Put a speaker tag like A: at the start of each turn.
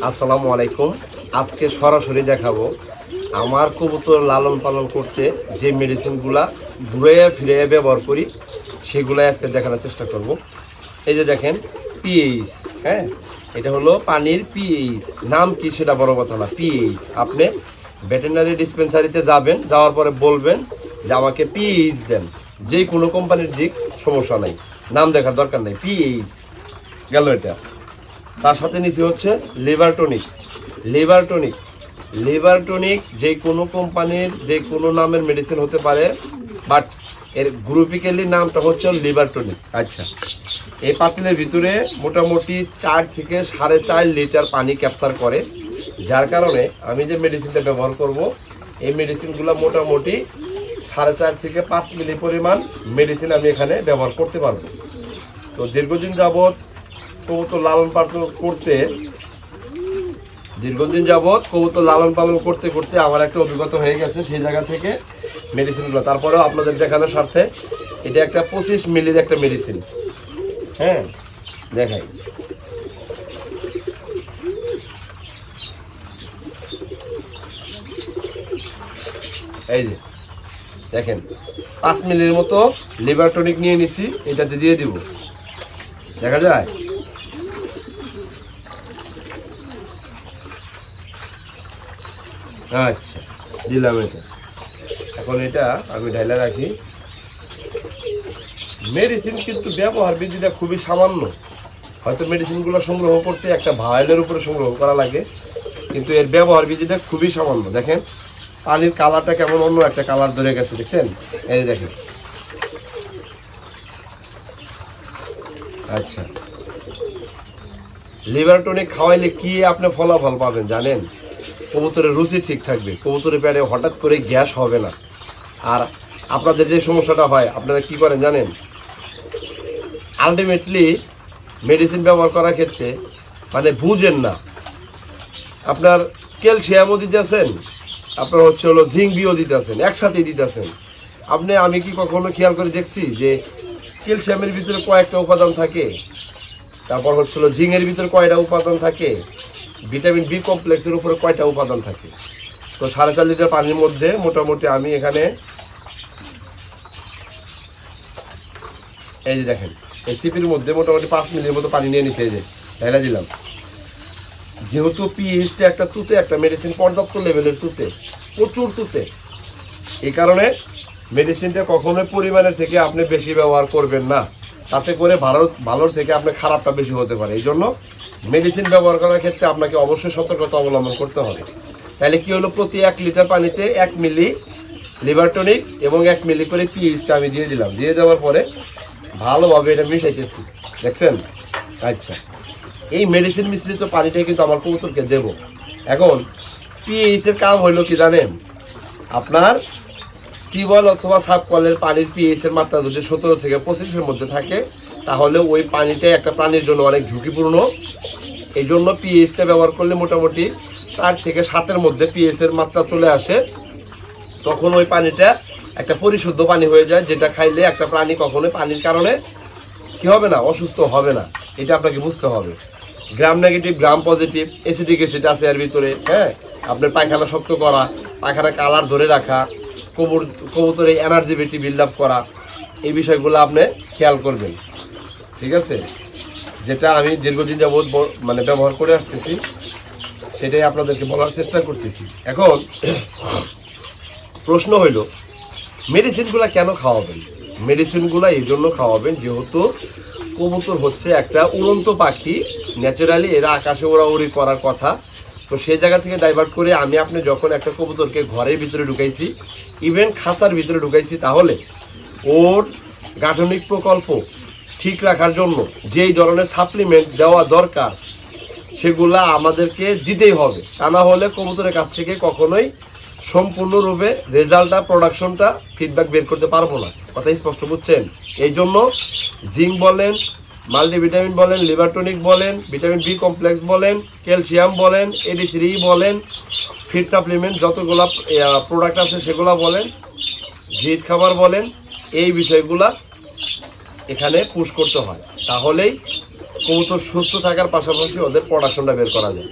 A: আসসালামু আলাইকুম। আজকে সরাসরি দেখাবো আমার কবুতর লালন পালন করতে যে মেডিসিনগুলা ঘুরে ফিরে ব্যবহার করি সেগুলাই আজকে দেখানোর চেষ্টা করব। এই যে দেখেন পিএইচ, হ্যাঁ, এটা হলো পানির পিএইচ। নাম কি সেটা বড় কথা না, পিএইচ। আপনি ভেটেরিনারি ডিসপেন্সারিতে যাবেন, যাওয়ার পরে বলবেন যে আমাকে পিএইচ দেন, যে কোনো কোম্পানির দিক সমস্যা নাই, নাম দেখার দরকার নেই, পিএইচ গেল এটা। তার সাথে নিচে হচ্ছে liver tonic. Liver tonic liver tonic যে কোনো কোম্পানির যে কোনো নামের মেডিসিন হতে পারে, বাট এর গ্রুপিক্যালি নামটা হচ্ছে লিভার টনিক। আচ্ছা, এই পাতিলের ভিতরে মোটামুটি 4 থেকে 4.5 লিটার পানি ক্যাপচার করে, যার কারণে আমি যে মেডিসিনটা ব্যবহার করব এই মেডিসিনগুলো মোটামুটি 4.5 থেকে 5 মিলি পরিমাণ মেডিসিন আমি এখানে ব্যবহার করতে পারবো। তো দীর্ঘদিন যাবৎ কবুতর লালন পালন করতে করতে আমার একটা অভিজ্ঞতা হয়ে গেছে সেই জায়গা থেকে মেডিসিনগুলো। তারপরেও আপনাদের দেখানোর স্বার্থে এটা একটা 25 মিলির একটা মেডিসিন, হ্যাঁ, দেখাই। এই যে দেখেন 5 মিলির মতো লিভার টনিক নিয়ে নিছি, এটাতে দিয়ে দিব, দেখা যায়। আচ্ছা, দিলাম এটা। এখন এটা আমি ঢাইলা রাখি। মেডিসিন কিন্তু ব্যবহার বিধিটা খুবই সামান্য। হয়তো মেডিসিনগুলো সংগ্রহ করতে একটা ভাইলের উপরে সংগ্রহ করা লাগে, কিন্তু এর ব্যবহার বিধিটা খুবই সামান্য। দেখেন পানির কালারটা কেমন অন্য একটা কালার ধরে গেছে, দেখছেন? এই দেখেন। আচ্ছা, লিভার টনিক খাওয়াইলে কি আপনি ফলাফল পাবেন জানেন? কবুতরের রুচি ঠিক থাকবে, কবুতরের পেটে হঠাৎ করে গ্যাস হবে না। আর আপনাদের যে সমস্যাটা হয়, আপনারা কি করেন জানেন? আলটিমেটলি মেডিসিন ব্যবহার করার ক্ষেত্রে মানে বুঝেন না, আপনার ক্যালসিয়ামও দিতেছেন, আপনার হচ্ছে হলো জিঙ্ক বিও দিতেছেন, একসাথেই দিতেছেন। আমি কি কখনো খেয়াল করে দেখছি যে ক্যালসিয়ামের ভিতরে কয়েকটা উপাদান থাকে, তারপর হচ্ছিল জিঙ্কের ভিতরে কয়টা উপাদান থাকে, ভিটামিন বি কমপ্লেক্সের উপরে কয়টা উপাদান থাকে। তো 4.5 লিটার পানির মধ্যে মোটামুটি আমি এখানে এই যে দেখেন এই সিপির মধ্যে মোটামুটি 5 মিলির মতো পানি নিয়ে নিচ্ছে, এই যে ঢেলা দিলাম। যেহেতু পিএইচটা একটা তুতে একটা মেডিসিন, পর্যাপ্ত লেভেলের তুতে, প্রচুর তুতে, এই কারণে মেডিসিনটা কখনোই পরিমাণের থেকে আপনি বেশি ব্যবহার করবেন না, তাতে করে ভালোর থেকে আপনার খারাপটা বেশি হতে পারে। এই জন্য মেডিসিন ব্যবহার করার ক্ষেত্রে আপনাকে অবশ্যই সতর্কতা অবলম্বন করতে হবে। তাহলে কি হলো, প্রতি 1 লিটার পানিতে 1 মিলি লিভার টনিক এবং 1 মিলি করে পিএইচটা আমি দিয়ে দিলাম। দিয়ে দেওয়ার পরে ভালোভাবে এটা মিশাইতেছি, দেখছেন? আচ্ছা, এই মেডিসিন মিশ্রিত পানিটাই কিন্তু আমার কবুতরকে দেব। এখন পিএইচের কাম হইলো কি জানেন? আপনার টিউবওয়েল অথবা সাবকলের পানির পিএইচের মাত্রা যদি 17 থেকে 25-এর মধ্যে থাকে, তাহলে ওই পানিটাই একটা প্রাণীর জন্য অনেক ঝুঁকিপূর্ণ। এই জন্য পিএইচটা ব্যবহার করলে মোটামুটি 4 থেকে 7-এর মধ্যে পিএইচের মাত্রা চলে আসে, তখন ওই পানিটা একটা পরিশুদ্ধ পানি হয়ে যায়, যেটা খাইলে একটা প্রাণী কখনোই পানির কারণে কি হবে না, অসুস্থ হবে না। এটা আপনাকে বুঝতে হবে। Gram negative, gram positive, acidic acid আছে এর ভিতরে, হ্যাঁ, আপনার পায়খানা শক্ত করা, পায়খানা কালার ধরে রাখা, কবুতরে এনার্জিবিটি বিল্ড আপ করা, এই বিষয়গুলো আপনি খেয়াল করবেন, ঠিক আছে? যেটা আমি দীর্ঘদিন যাবৎ মানে ব্যবহার করে আসতেছি, সেটাই আপনাদেরকে বলার চেষ্টা করতেছি। এখন প্রশ্ন হইল, মেডিসিনগুলো কেন খাওয়াবেন? মেডিসিনগুলো এই জন্য খাওয়াবেন, যেহেতু কবুতর হচ্ছে একটা উড়ন্ত পাখি, ন্যাচারালি এরা আকাশে ওড়াউড়ি করার কথা। তো সেই জায়গা থেকে ডাইভার্ট করে আপনি যখন একটা কবুতরকে ঘরের ভিতরে ঢুকাইছি, ইভেন খাঁচার ভিতরে ঢুকাইছি, তাহলে ওর গাঠনিক প্রকল্প ঠিক রাখার জন্য যেই ধরনের সাপ্লিমেন্ট দেওয়া দরকার সেগুলা আমাদেরকে দিতেই হবে। তা না হলে কবুতরের কাছ থেকে কখনোই সম্পূর্ণরূপে রেজাল্টটা, প্রোডাকশনটা, ফিডব্যাক বের করতে পারবো না। কথা স্পষ্ট বুঝছেন? এই জন্য জিঙ্ক বলেন, মাল্টিভিটামিন বলেন, লিভার টনিক বলেন, ভিটামিন বি কমপ্লেক্স বলেন, ক্যালসিয়াম বলেন, AD3 বলেন, ফিড সাপ্লিমেন্ট যতগুলা প্রোডাক্ট আছে সেগুলো বলেন, জিট খাবার বলেন, এই বিষয়গুলা এখানে পুশ করতে হয়, তাহলেই কবুতর সুস্থ থাকার পাশাপাশি ওদের প্রোডাকশনটা বের করা যায়।